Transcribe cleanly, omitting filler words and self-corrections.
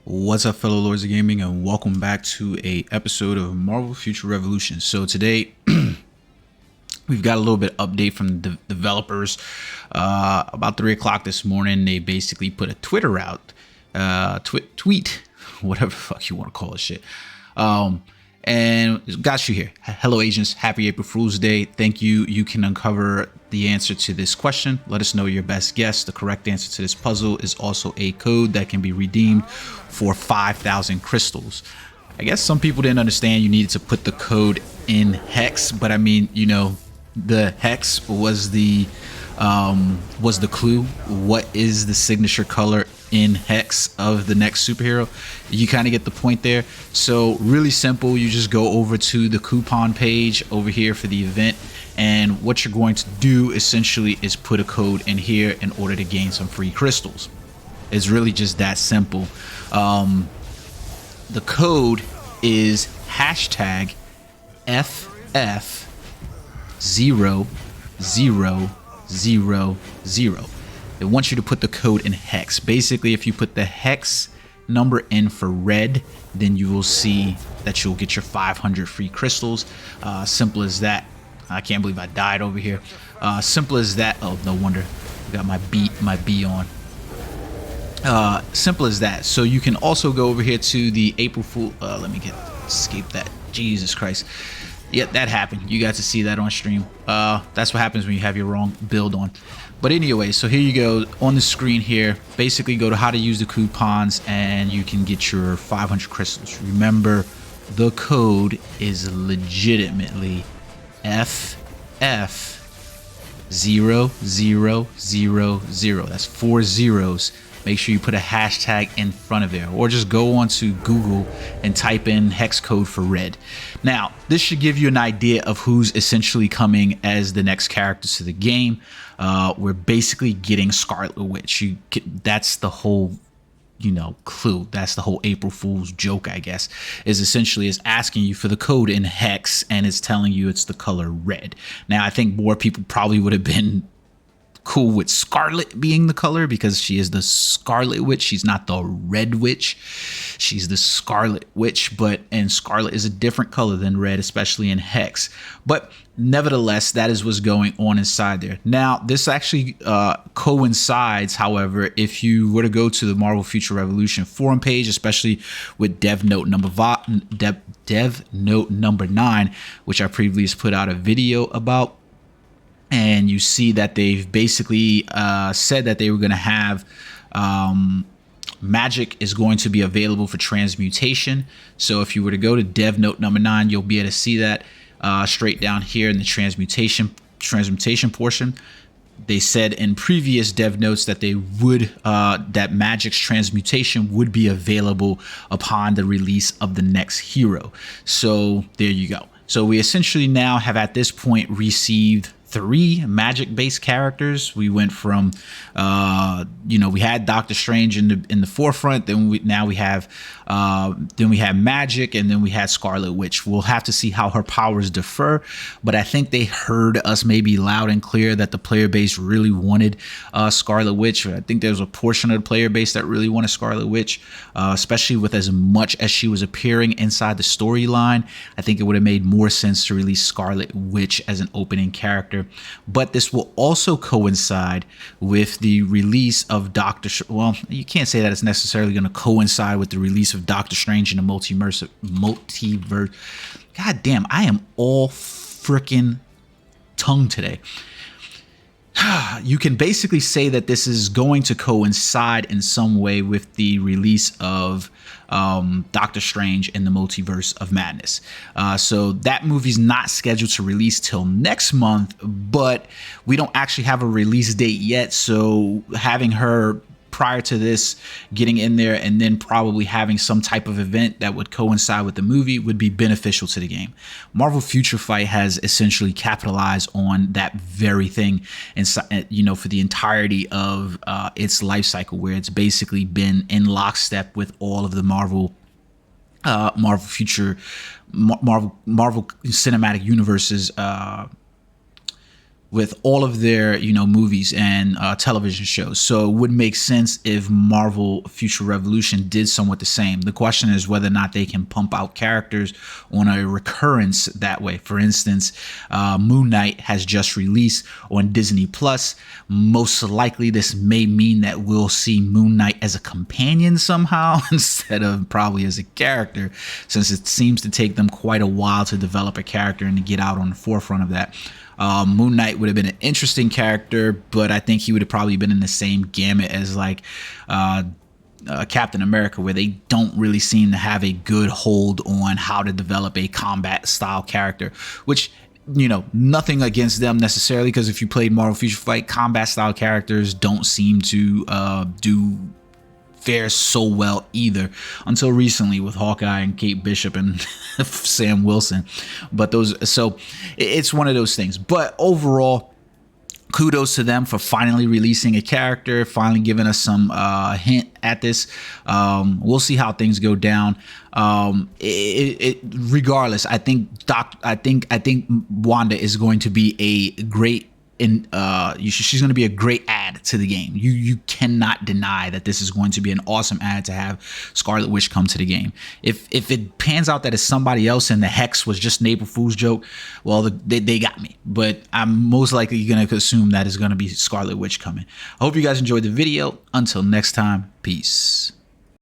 What's up, fellow lords of gaming, and welcome back to a episode of Marvel Future Revolution. So today we've got a little bit of update from the developers. About 3 o'clock this morning, they basically put a Twitter out, tweet, whatever the fuck you want to call it, shit. And got you here. Hello, agents. Happy April Fool's Day. Thank you. You can uncover the answer to this question. Let us know your best guess. The correct answer to this puzzle is also a code that can be redeemed for 5,000 crystals. I guess some people didn't understand you needed to put the code in HEX, but I mean, you know, the HEX was the clue. What is the signature color in HEX of the next superhero? You kind of get the point there. So really simple. You just go over to the coupon page over here for the event, and what you're going to do essentially is put a code in here in order to gain some free crystals. It's really just that simple. The code is hashtag FF0000. They want you to put the code in HEX. Basically, if you put the HEX number in for red, then you will see that you'll get your 500 free crystals. Simple as that. I can't believe I died over here. Simple as that. Oh, no wonder. I got my B on. Simple as that. So you can also go over here to the April Fool. Let me escape that. Jesus Christ. Yep, that happened. You got to see that on stream. That's what happens when you have your wrong build on. But anyway, so here you go on the screen here. Basically, go to how to use the coupons and you can get your 500 crystals. Remember, the code is legitimately FF0000. That's 4 zeros. Make sure you put a hashtag in front of there, or just go onto Google and type in hex code for red. Now, this should give you an idea of who's essentially coming as the next characters to the game. We're basically getting Scarlet Witch. That's the whole, clue. That's the whole April Fool's joke, I guess, is essentially is asking you for the code in hex, and it's telling you it's the color red. Now, I think more people probably would have been cool with Scarlet being the color because she is the Scarlet Witch. She's not the Red Witch. She's the Scarlet Witch, and Scarlet is a different color than red, especially in hex. But nevertheless, that is what's going on inside there. Now, this actually coincides, however, if you were to go to the Marvel Future Revolution forum page, especially with dev note number 9, which I previously put out a video about. And you see that they've basically said that they were going to have magic is going to be available for transmutation. So if you were to go to dev note number 9, you'll be able to see that straight down here in the transmutation portion. They said in previous dev notes that they would that magic's transmutation would be available upon the release of the next hero. So there you go. So we essentially now have at this point received 3 magic-based characters. We went from, we had Doctor Strange in the forefront. Then we have Magic, and then we had Scarlet Witch. We'll have to see how her powers differ, but I think they heard us maybe loud and clear that the player base really wanted Scarlet Witch. I think there was a portion of the player base that really wanted Scarlet Witch, especially with as much as she was appearing inside the storyline. I think it would have made more sense to release Scarlet Witch as an opening character. But this will also coincide with the release of well, you can't say that it's necessarily going to coincide with the release of Doctor Strange in the multiverse. God damn, I am all freaking tongue today. You can basically say that this is going to coincide in some way with the release of Doctor Strange in the Multiverse of Madness. So that movie's not scheduled to release till next month, but we don't actually have a release date yet. So having her prior to this getting in there and then probably having some type of event that would coincide with the movie would be beneficial to the game. Marvel Future Fight has essentially capitalized on that very thing, and for the entirety of its life cycle, where it's basically been in lockstep with all of the Marvel Cinematic Universe's with all of their, you know, movies and television shows. So it would make sense if Marvel Future Revolution did somewhat the same. The question is whether or not they can pump out characters on a recurrence that way. For instance, Moon Knight has just released on Disney Plus. Most likely this may mean that we'll see Moon Knight as a companion somehow instead of probably as a character, since it seems to take them quite a while to develop a character and to get out on the forefront of that. Moon Knight would have been an interesting character, but I think he would have probably been in the same gamut as like Captain America, where they don't really seem to have a good hold on how to develop a combat style character, which, you know, nothing against them necessarily, because if you played Marvel Future Fight, combat style characters don't seem to fare so well either, until recently with Hawkeye and Kate Bishop and Sam Wilson. But it's one of those things. But overall, kudos to them for finally releasing a character, finally giving us some hint at this. We'll see how things go down. Regardless, I think Wanda is going to be a great she's going to be a great add to the game. You cannot deny that this is going to be an awesome add to have Scarlet Witch come to the game. If it pans out that it's somebody else and the HEX was just an April Fool's joke, well, they got me. But I'm most likely going to assume that is going to be Scarlet Witch coming. I hope you guys enjoyed the video. Until next time, peace.